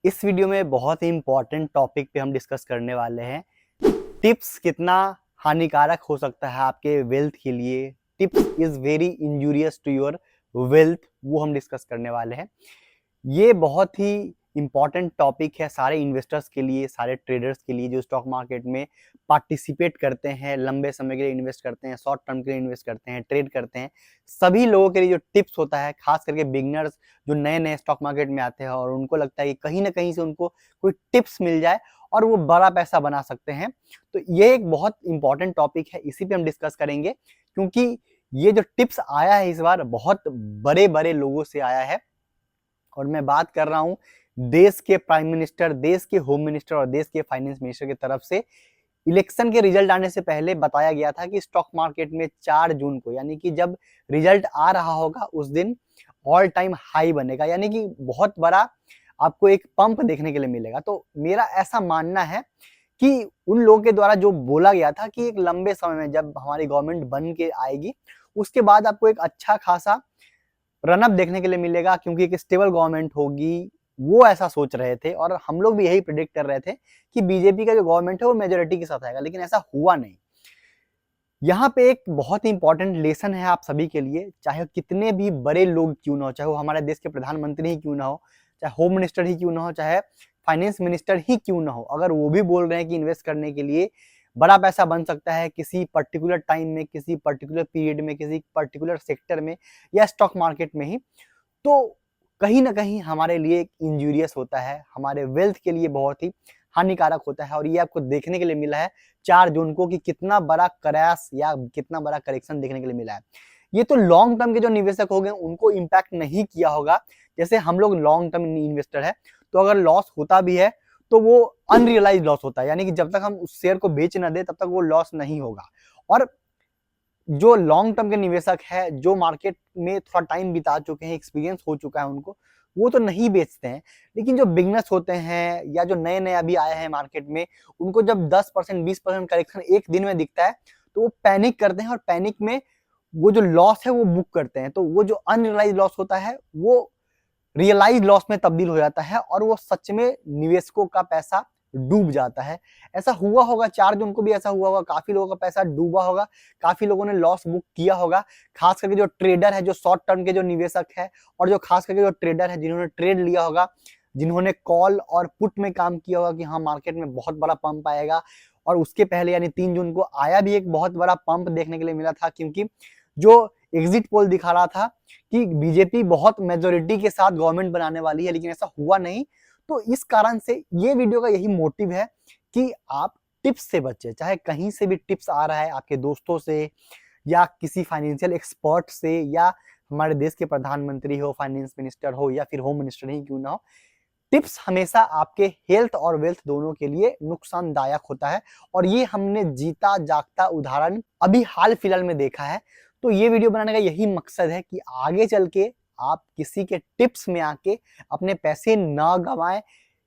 इस वीडियो में बहुत ही इंपॉर्टेंट टॉपिक पे हम डिस्कस करने वाले हैं। टिप्स कितना हानिकारक हो सकता है आपके वेल्थ के लिए। Tips is very injurious to your health, वो हम डिस्कस करने वाले हैं। ये बहुत ही इंपॉर्टेंट टॉपिक है सारे इन्वेस्टर्स के लिए, सारे ट्रेडर्स के लिए जो स्टॉक मार्केट में पार्टिसिपेट करते हैं, लंबे समय के लिए इन्वेस्ट करते हैं, शॉर्ट टर्म के लिए इन्वेस्ट करते हैं, ट्रेड करते हैं। सभी लोगों के लिए जो टिप्स होता है, खास करके बिगनर्स जो नए नए स्टॉक मार्केट में आते हैं और उनको लगता है कि कहीं ना कहीं से उनको कोई टिप्स मिल जाए और वो बड़ा पैसा बना सकते हैं, तो ये एक बहुत इंपॉर्टेंट टॉपिक है। इसी पे हम डिस्कस करेंगे क्योंकि ये जो टिप्स आया है इस बार बहुत बड़े बड़े लोगों से आया है। और मैं बात कर रहा हूं देश के प्राइम मिनिस्टर, देश के होम मिनिस्टर और देश के फाइनेंस मिनिस्टर की तरफ से। इलेक्शन के रिजल्ट आने से पहले बताया गया था कि स्टॉक मार्केट में 4 जून को, यानी कि जब रिजल्ट आ रहा होगा उस दिन ऑल टाइम हाई बनेगा, यानी कि बहुत बड़ा आपको एक पंप देखने के लिए मिलेगा। तो मेरा ऐसा मानना है कि उन लोगों के द्वारा जो बोला गया था कि एक लंबे समय में जब हमारी गवर्नमेंट बन के आएगी उसके बाद आपको एक अच्छा खासा रनअप देखने के लिए मिलेगा, क्योंकि एक स्टेबल गवर्नमेंट होगी, वो ऐसा सोच रहे थे और हम लोग भी यही प्रिडिक्ट कर रहे थे कि बीजेपी का जो गवर्नमेंट है वो मेजोरिटी के साथ आएगा, लेकिन ऐसा हुआ नहीं। यहाँ पे एक बहुत ही इंपॉर्टेंट लेसन है आप सभी के लिए, चाहे कितने भी बड़े लोग क्यों ना हो, चाहे वो हमारे देश के प्रधानमंत्री ही क्यों ना हो, चाहे होम मिनिस्टर ही क्यों ना हो, चाहे फाइनेंस मिनिस्टर ही क्यों ना हो, अगर वो भी बोल रहे हैं कि इन्वेस्ट करने के लिए बड़ा पैसा बन सकता है किसी पर्टिकुलर टाइम में, किसी पर्टिकुलर पीरियड में, किसी पर्टिकुलर सेक्टर में या स्टॉक मार्केट में ही, तो कहीं ना कहीं हमारे लिए एक इंजूरियस होता है, हमारे वेल्थ के लिए बहुत ही हानिकारक होता है। और ये आपको देखने के लिए मिला है 4 जून को कि कितना बड़ा क्रैश या कितना बड़ा करेक्शन देखने के लिए मिला है। ये तो लॉन्ग टर्म के जो निवेशक हो गए उनको इम्पैक्ट नहीं किया होगा, जैसे हम लोग लॉन्ग टर्म इन्वेस्टर है, तो अगर लॉस होता भी है तो वो अनरियलाइज लॉस होता है, यानी कि जब तक हम उस शेयर को बेच ना दे तब तक वो लॉस नहीं होगा। और जो लॉन्ग टर्म के निवेशक है, जो मार्केट में थोड़ा टाइम बिता चुके हैं, एक्सपीरियंस हो चुका है उनको, वो तो नहीं बेचते हैं। लेकिन जो बिगनर्स होते हैं या जो नए नए अभी आए हैं मार्केट में, उनको जब 10% 20% करेक्शन एक दिन में दिखता है तो वो पैनिक करते हैं और पैनिक में वो जो लॉस है वो बुक करते हैं। तो वो जो अनरियलाइज लॉस होता है वो रियलाइज लॉस में तब्दील हो जाता है और वो सच में निवेशकों का पैसा डूब जाता है। ऐसा हुआ होगा, 4 जून को भी ऐसा हुआ होगा, काफी लोगों का पैसा डूबा होगा, काफी लोगों ने लॉस बुक किया होगा। खास करके जो ट्रेडर है, जो शॉर्ट टर्म के जो निवेशक है, और जो खास करके जो ट्रेडर है जिन्होंने ट्रेड लिया होगा, जिन्होंने कॉल और पुट में काम किया होगा कि हाँ मार्केट में बहुत बड़ा पंप आएगा। और उसके पहले यानी 3 जून को आया भी एक बहुत बड़ा पंप देखने के लिए मिला था, क्योंकि जो एग्जिट पोल दिखा रहा था कि बीजेपी बहुत मेजोरिटी के साथ गवर्नमेंट बनाने वाली है, लेकिन ऐसा हुआ नहीं। तो इस कारण से ये वीडियो का यही मोटिव है कि आप टिप्स से बचे, चाहे कहीं से भी टिप्स आ रहा है, आपके दोस्तों से या किसी फाइनेंशियल एक्सपर्ट से या हमारे देश के प्रधानमंत्री हो, फाइनेंस मिनिस्टर हो या फिर होम मिनिस्टर ही क्यों ना हो, टिप्स हमेशा आपके हेल्थ और वेल्थ दोनों के लिए नुकसानदायक होता है। और ये हमने जीता जागता उदाहरण अभी हाल फिलहाल में देखा है। तो ये वीडियो बनाने का यही मकसद है कि आगे चल के आप किसी के टिप्स में आके अपने पैसे ना गवाएं।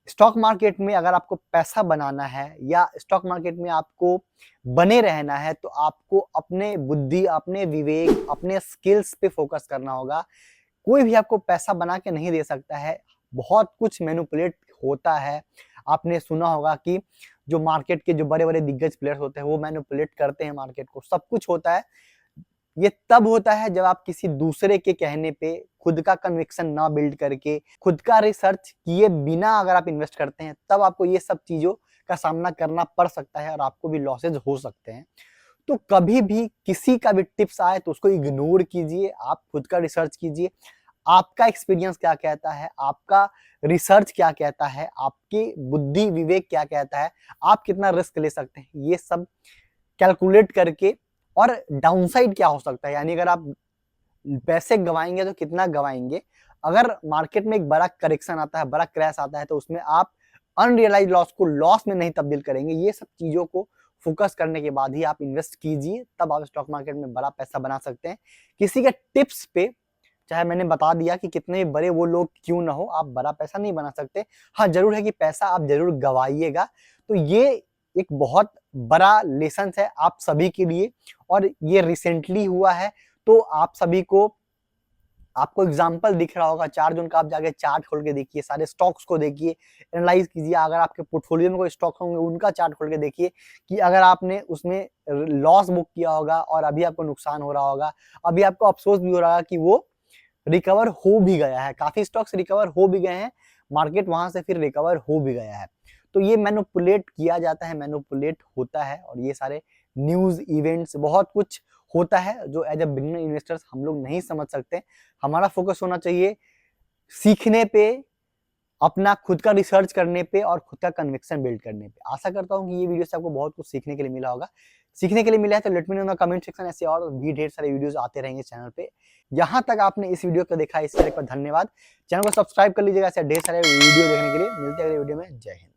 स्टॉक मार्केट में अगर आपको पैसा बनाना है या स्टॉक मार्केट में आपको बने रहना है तो आपको अपने बुद्धि, अपने विवेक, अपने स्किल्स पे फोकस करना होगा। कोई भी आपको पैसा बना के नहीं दे सकता है, बहुत कुछ मैनिपुलेट होता है। आपने सुना होगा कि जो मार्केट के जो बड़े बड़े दिग्गज प्लेयर्स होते हैं वो मैनिपुलेट करते हैं मार्केट को, सब कुछ होता है। ये तब होता है जब आप किसी दूसरे के कहने पे खुद का कन्विक्शन ना बिल्ड करके, खुद का रिसर्च किए बिना अगर आप इन्वेस्ट करते हैं, तब आपको ये सब चीजों का सामना करना पड़ सकता है और आपको भी लॉसेज हो सकते हैं। तो कभी भी किसी का भी टिप्स आए तो उसको इग्नोर कीजिए, आप खुद का रिसर्च कीजिए। आपका एक्सपीरियंस क्या कहता है, आपका रिसर्च क्या कहता है, आपकी बुद्धि विवेक क्या कहता है, आप कितना रिस्क ले सकते हैं, ये सब कैलकुलेट करके। और डाउनसाइड क्या हो सकता है, यानी अगर आप पैसे गवाएंगे तो कितना गवाएंगे, अगर मार्केट में एक बड़ा करेक्शन आता है, बड़ा क्रैश आता है, तो उसमें आप अनरियलाइज लॉस को लॉस में नहीं तब्दील करेंगे। ये सब चीजों को फोकस करने के बाद ही आप इन्वेस्ट कीजिए, तब आप स्टॉक मार्केट में बड़ा पैसा बना सकते हैं। किसी के टिप्स पे, चाहे मैंने बता दिया कि कितने बड़े वो लोग क्यों ना हो, आप बड़ा पैसा नहीं बना सकते। हाँ जरूर है कि पैसा आप जरूर गवाइएगा। तो ये एक बहुत बड़ा लेसन है आप सभी के लिए और ये रिसेंटली हुआ है। तो आप सभी को आपको एग्जाम्पल दिख रहा होगा 4 जून का, आप जाके चार्ट खोल के देखिए, सारे स्टॉक्स को देखिए, एनालाइज कीजिए। अगर आपके पोर्टफोलियो में कोई स्टॉक होंगे उनका चार्ट खोल के देखिए कि अगर आपने उसमें लॉस बुक किया होगा और अभी आपको नुकसान हो रहा होगा, अभी आपको अफसोस भी हो रहा है कि वो रिकवर हो भी गया है, काफी स्टॉक्स रिकवर हो भी गए हैं, मार्केट वहां से फिर रिकवर हो भी गया है। तो ये मैनिपुलेट किया जाता है, मैनिपुलेट होता है, और ये सारे न्यूज इवेंट्स बहुत कुछ होता है जो एज ए बिगिनर इन्वेस्टर्स हम लोग नहीं समझ सकते। हमारा फोकस होना चाहिए सीखने पे, अपना खुद का रिसर्च करने पे और खुद का कन्विक्शन बिल्ड करने पे। आशा करता हूँ कि ये वीडियो से आपको बहुत कुछ सीखने के लिए मिला होगा। सीखने के लिए मिला है तो let me know in the comment section, ऐसे और भी ढेर सारे वीडियोस आते रहेंगे चैनल पे। यहाँ तक आपने इस वीडियो को देखा, इसके लिए धन्यवाद। चैनल को सब्सक्राइब कर लीजिएगा ऐसे ढेर सारे वीडियो देखने के लिए। मिलते हैं अगले वीडियो में। जय हिंद।